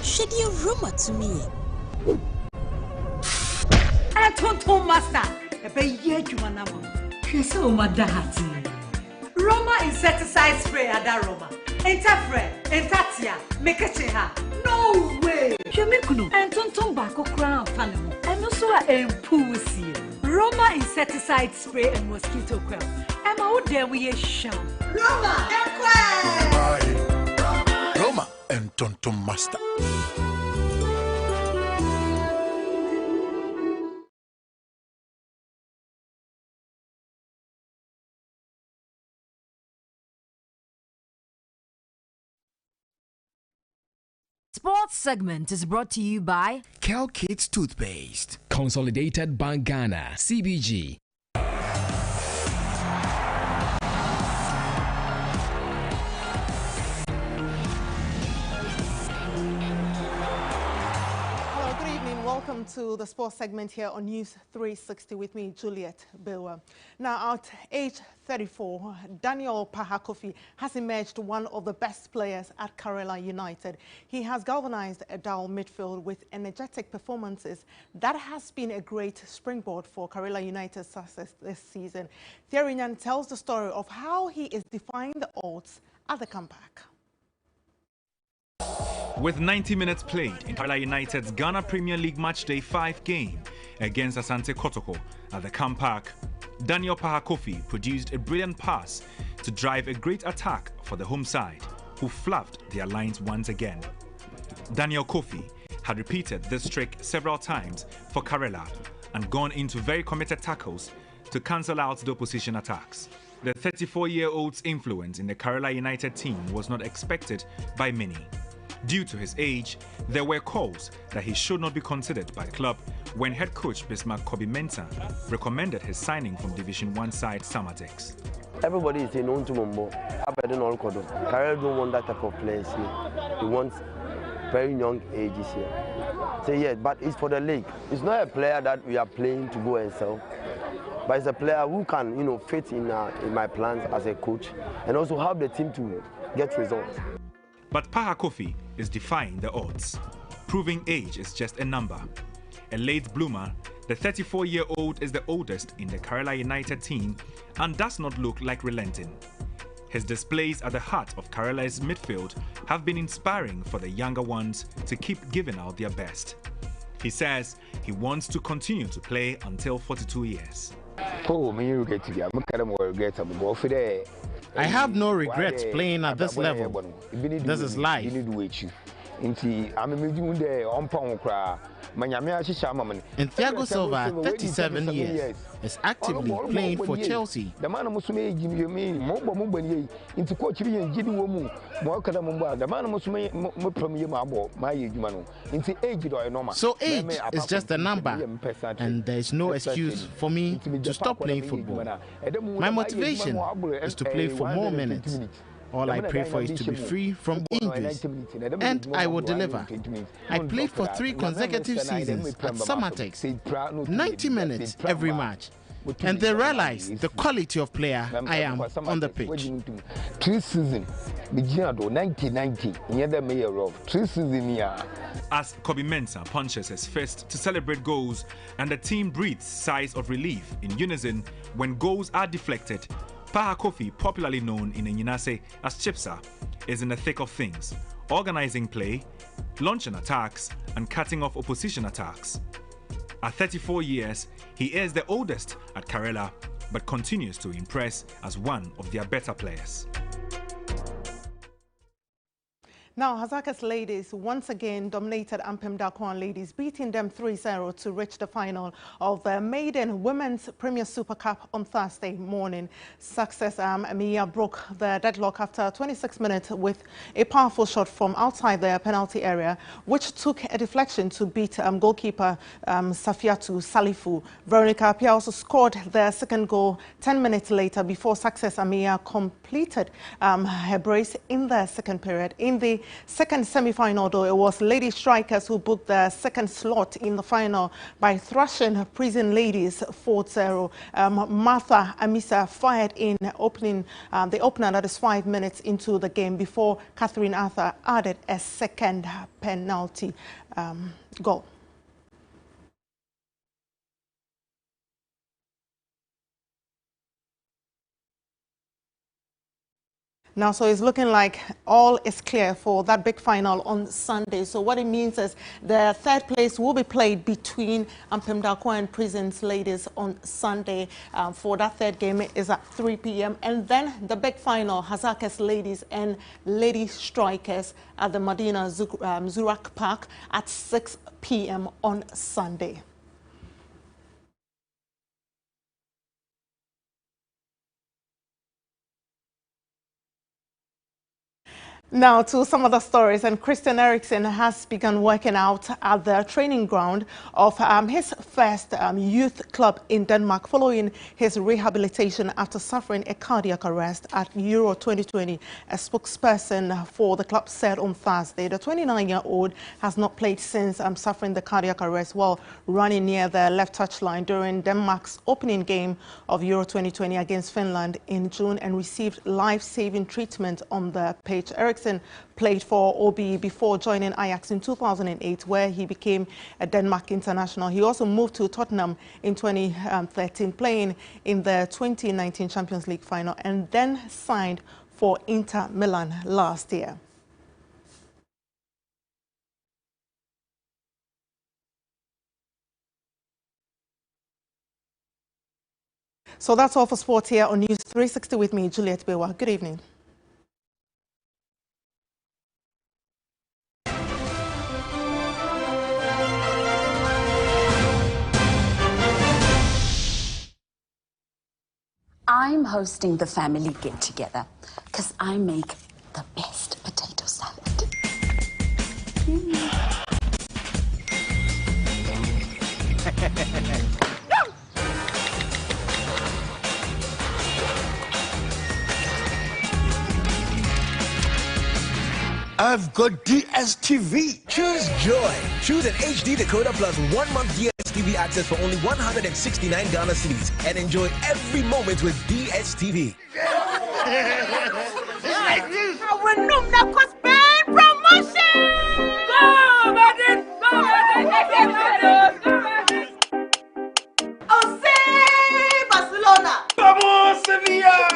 Speaker 3: Shed your rumor to me.
Speaker 21: I don't master. Ebe ye jumanamo. So madahati. Roma insecticide spray ada Roma. Interfere, entatia, make it ha. No way. Shemikuno. And tonton bako crown panel. And also a pussy. Roma insecticide spray and mosquito coil. I'm out there with a sham. Roma,
Speaker 2: Roma and tonton master.
Speaker 3: Sports segment is brought to you by
Speaker 2: Kel Kids Toothpaste.
Speaker 28: Consolidated Bank Ghana, CBG.
Speaker 22: Hello, good evening. Welcome to the sports segment here on News 360 with me, Juliet Bilwa. Now, at age 34, Daniel Pahakofi has emerged one of the best players at Karela United. He has galvanized a dual midfield with energetic performances that has been a great springboard for Karela United's success this season. Thierry Nyan tells the story of how he is defying the odds at the comeback.
Speaker 23: With 90 minutes played in Karela United's Ghana Premier League Matchday 5 game against Asante Kotoko at the Camp Park, Daniel Pahakofi produced a brilliant pass to drive a great attack for the home side, who fluffed their lines once again. Daniel Kofi had repeated this trick several times for Karela and gone into very committed tackles to cancel out the opposition attacks. The 34-year-old's influence in the Kerala United team was not expected by many. Due to his age, there were calls that he should not be considered by the club when head coach Bismarck Kobi-Mensah recommended his signing from Division 1 side Samatex.
Speaker 4: Everybody is saying on to Mumbo. Kerala don't want that type of players here. He wants very young ages here. So yeah, but it's for the league. It's not a player that we are playing to go and sell. But it's a player who can, fit in my plans as a coach and also help the team to get results.
Speaker 23: But Paha Kofi is defying the odds, proving age is just a number. A late bloomer, the 34-year-old is the oldest in the Kerala United team and does not look like relenting. His displays at the heart of Kerala's midfield have been inspiring for the younger ones to keep giving out their best. He says he wants to continue to play until 42 years.
Speaker 6: I have no regrets playing at this level. This is life. And Thiago Silva, 37 years, is actively playing for Chelsea. So age is just a number, and there is no excuse for me to stop playing football. My motivation is to play for more minutes. All I pray for is to be free from injuries, and I will deliver. I played for 3 consecutive seasons at Samatex, 90 minutes every match, and they realize the quality of player I am on the pitch.
Speaker 4: 3 seasons, 1990, 3 seasons.
Speaker 23: As Kobi-Mensah punches his fist to celebrate goals and the team breathes sighs of relief in unison when goals are deflected, Paha Kofi, popularly known in Enyinase as Chipsa, is in the thick of things, organizing play, launching attacks, and cutting off opposition attacks. At 34 years, he is the oldest at Kerala, but continues to impress as one of their better players.
Speaker 22: Now, Hazaka's ladies once again dominated Ampem Dakwan ladies, beating them 3-0 to reach the final of the Maiden Women's Premier Super Cup on Thursday morning. Success Mia broke the deadlock after 26 minutes with a powerful shot from outside the penalty area, which took a deflection to beat goalkeeper Safiatu Salifu. Veronica Apia also scored their second goal 10 minutes later before Success Amia completed her brace in the second period. In the second semi-final, though, it was Lady Strikers who booked the second slot in the final by thrashing Prison Ladies 4-0. Martha Amisa fired in the opener, that is 5 minutes into the game, before Catherine Arthur added a second penalty goal. Now, so it's looking like all is clear for that big final on Sunday. So what it means is the third place will be played between Ampem Dakwa and Prisons Ladies on Sunday. For that third game is at 3 p.m. And then the big final, Hazaka's Ladies and Lady Strikers at the Medina Zurak Park at 6 p.m. on Sunday. Now to some other stories, and Christian Eriksen has begun working out at the training ground of his first youth club in Denmark following his rehabilitation after suffering a cardiac arrest at Euro 2020. A spokesperson for the club said on Thursday the 29-year-old has not played since suffering the cardiac arrest while running near the left touchline during Denmark's opening game of Euro 2020 against Finland in June and received life-saving treatment on the pitch. Eriksen played for OB before joining Ajax in 2008, where he became a Denmark international. He also moved to Tottenham in 2013, playing in the 2019 Champions League final, and then signed for Inter Milan last year. So that's all for sport here on News 360 with me, Juliet Bewa. Good evening.
Speaker 7: I'm hosting the family get-together because I make the best potato salad.
Speaker 9: I've got DSTV. Choose joy. Choose an HD decoder plus 1 month DSTV access for only 169 Ghana cedis and enjoy every moment with DSTV.
Speaker 10: Vamos, Sevilla!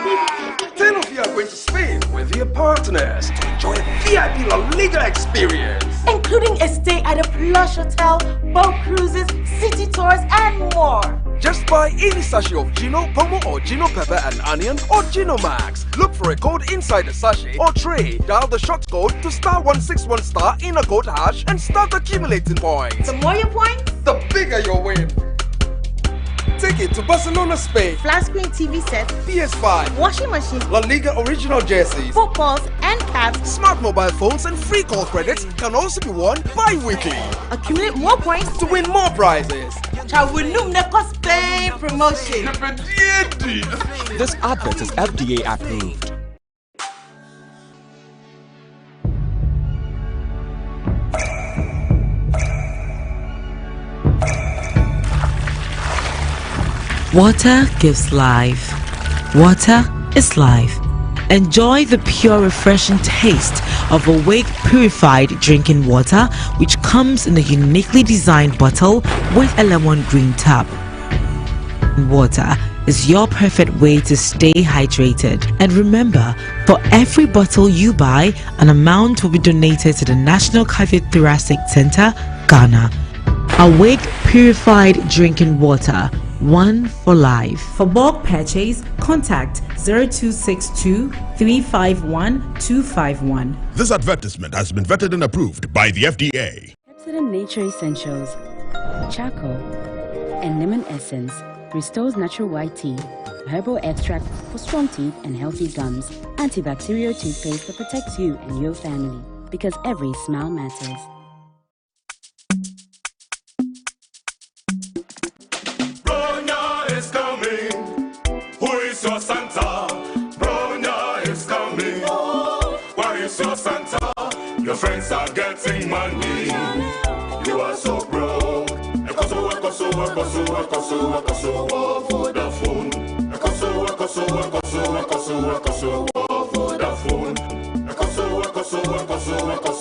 Speaker 10: 10 of you are going to Spain with your partners to enjoy a VIP La Liga experience.
Speaker 21: Including a stay at a plush hotel, boat cruises, city tours, and more.
Speaker 10: Just buy any sachet of Gino, Pomo, or Gino Pepper and Onion, or Gino Max. Look for a code inside the sachet or tray. Dial the short code to *161* in a code hash and start accumulating points.
Speaker 21: The more your points,
Speaker 10: the bigger your win. Take it to Barcelona, Spain.
Speaker 21: Flat screen TV sets,
Speaker 10: PS5,
Speaker 21: washing machine,
Speaker 10: La Liga original jerseys,
Speaker 21: footballs and caps,
Speaker 10: smart mobile phones, and free call credits can also be won bi-weekly.
Speaker 21: Accumulate more points
Speaker 10: to win more prizes.
Speaker 21: Spain promotion.
Speaker 28: This advert is FDA approved.
Speaker 11: Water gives life. Water is life. Enjoy the pure, refreshing taste of Awake purified drinking water, which comes in a uniquely designed bottle with a lemon green tap. Water is your perfect way to stay hydrated. And remember, for every bottle you buy, an amount will be donated to the National Cardiothoracic Center, Ghana. Awake purified drinking water. One for life. For bulk purchase, contact 0262 351 251.
Speaker 17: This advertisement has been vetted and approved by the FDA.
Speaker 14: Pepsodent Nature Essentials, charcoal, and lemon essence restores natural white teeth, herbal extract for strong teeth and healthy gums, antibacterial toothpaste that protects you and your family, because every smile matters.
Speaker 15: Your Santa, Bronya is coming. Why is your Santa? Your friends are getting money. You are so broke. Ekoso for the phone. Ekoso for the phone. Ekoso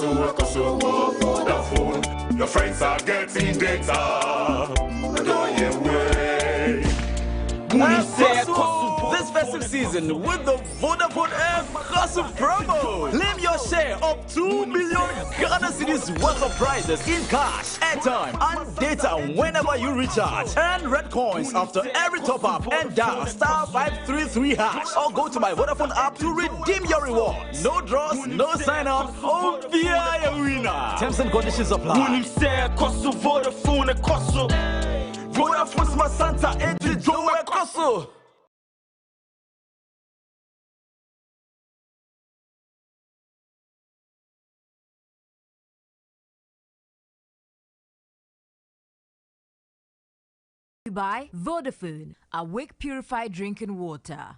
Speaker 15: for the phone. Your friends are getting data. Don't you wait.
Speaker 25: This festive season with the Vodafone Kosu promo. Claim your share of 2 million Ghana cedis worth of prizes in cash, airtime, and data whenever you recharge. Earn red coins after every top up and dial *533# or go to my Vodafone app to redeem your reward. No draws, no sign up. Oh, be a winner. Terms and conditions apply. Vodafone my Santa and Joe Kosu.
Speaker 3: By Vodafone, Awake purified drinking water.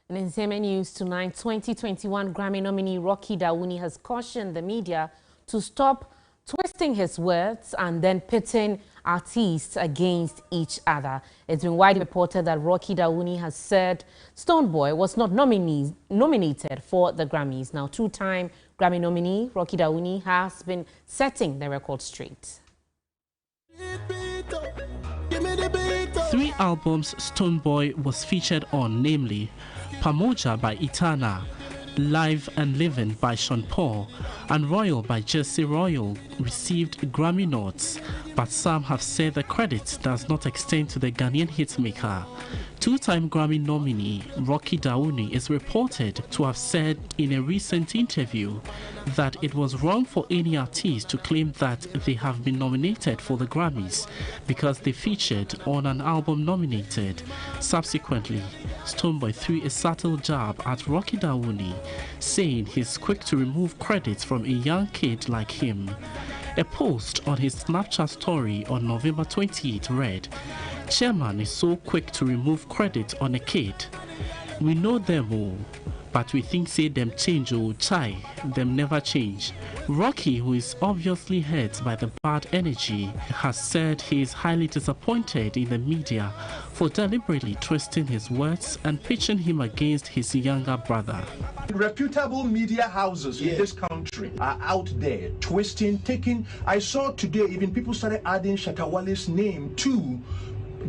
Speaker 13: In entertainment news tonight, 2021 Grammy nominee Rocky Dawuni has cautioned the media to stop twisting his words and then pitting artists against each other. It's been widely reported that Rocky Dawuni has said Stonebwoy was not nominated for the Grammys. Now, two-time Grammy nominee Rocky Dawuni has been setting the record straight.
Speaker 27: 3 albums Stonebwoy was featured on, namely Pamoja by Itana,
Speaker 1: Live and Living by Sean Paul, and Royal by Jesse Royal received Grammy nods, but some have said the credit does not extend to the Ghanaian hitmaker. Two-time Grammy nominee Rocky Dawuni is reported to have said in a recent interview that it was wrong for any artist to claim that they have been nominated for the Grammys because they featured on an album nominated. Subsequently, Stonebwoy threw a subtle jab at Rocky Dawuni, saying he's quick to remove credit from a young kid like him. A post on his Snapchat story on November 28 read, "Chairman is so quick to remove credit on a kid. We know them all, but we think say them change or chai, them never change." Rocky, who is obviously hurt by the bad energy, has said he is highly disappointed in the media for deliberately twisting his words and pitching him against his younger brother.
Speaker 8: Reputable media houses in this country are out there twisting, taking. I saw today even people started adding Shatawale's name to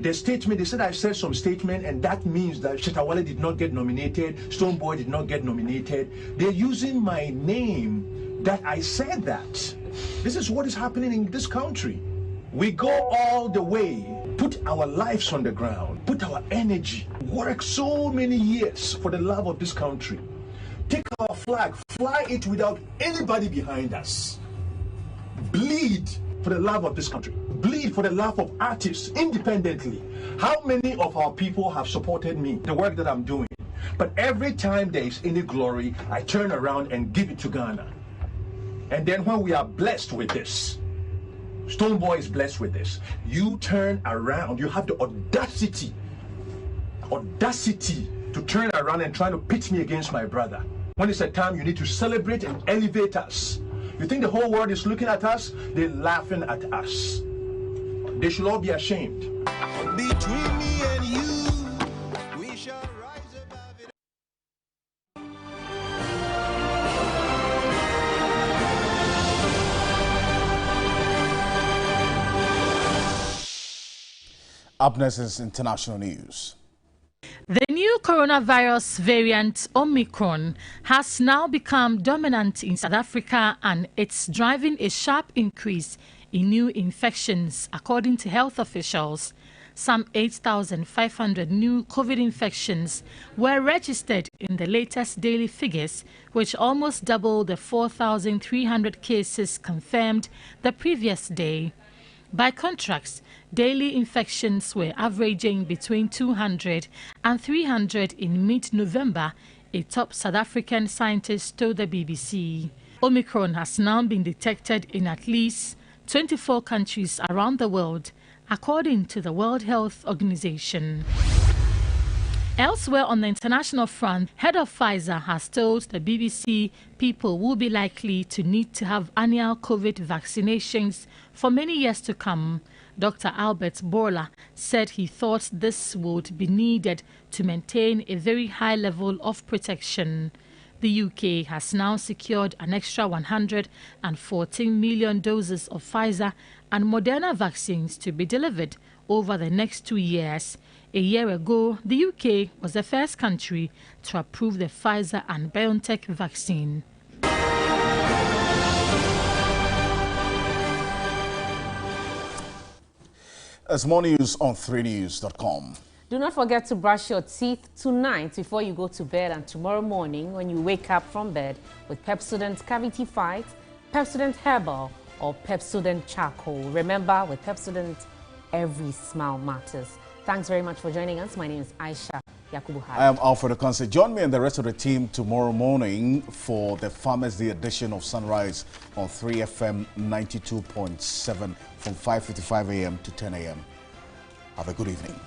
Speaker 8: the statement. They said I said some statement and that means that Shatawale did not get nominated, Stonebwoy did not get nominated. They're using my name that I said that. This is what is happening in this country. We go all the way, put our lives on the ground, put our energy, work so many years for the love of this country. Take our flag, fly it without anybody behind us. Bleed for the love of this country. Bleed for the love of artists independently. How many of our people have supported me, the work that I'm doing? But every time there is any glory, I turn around and give it to Ghana. And then when we are blessed with this, Stonebwoy is blessed with this, you turn around, you have the audacity to turn around and try to pit me against my brother. When it's a time you need to celebrate and elevate us. You think the whole world is looking at us? They're laughing at us. They should all be ashamed.
Speaker 12: Between me and you, we shall rise above it.
Speaker 16: Up next is international news.
Speaker 18: The new coronavirus variant Omicron has now become dominant in South Africa, and it's driving a sharp increase in new infections, according to health officials. Some 8,500 new COVID infections were registered in the latest daily figures, which almost doubled the 4,300 cases confirmed the previous day. By contrast, daily infections were averaging between 200 and 300 in mid-November, a top South African scientist told the BBC. Omicron has now been detected in at least 24 countries around the world, according to the World Health Organization. Elsewhere on the international front, head of PFIZER has told the BBC people will be likely to need to have annual COVID vaccinations for many years to come. Dr. Albert Bourla said he thought this would be needed to maintain a very high level of protection. The UK has now secured an extra 114 million doses of Pfizer and Moderna vaccines to be delivered over the next 2 years. A year ago, the UK was the first country to approve the Pfizer and BioNTech vaccine.
Speaker 16: There's more news on 3news.com.
Speaker 19: Do not forget to brush your teeth tonight before you go to bed and tomorrow morning when you wake up from bed with Pepsodent Cavity Fight, Pepsodent Herbal or Pepsodent Charcoal. Remember, with Pepsodent, every smile matters. Thanks very much for joining us. My name is Aisha Yakubu.
Speaker 16: I am Alfred Okanse. Join me and the rest of the team tomorrow morning for the Farmers Day edition of Sunrise on 3FM 92.7 from 5:55 a.m. to 10 a.m. Have a good evening.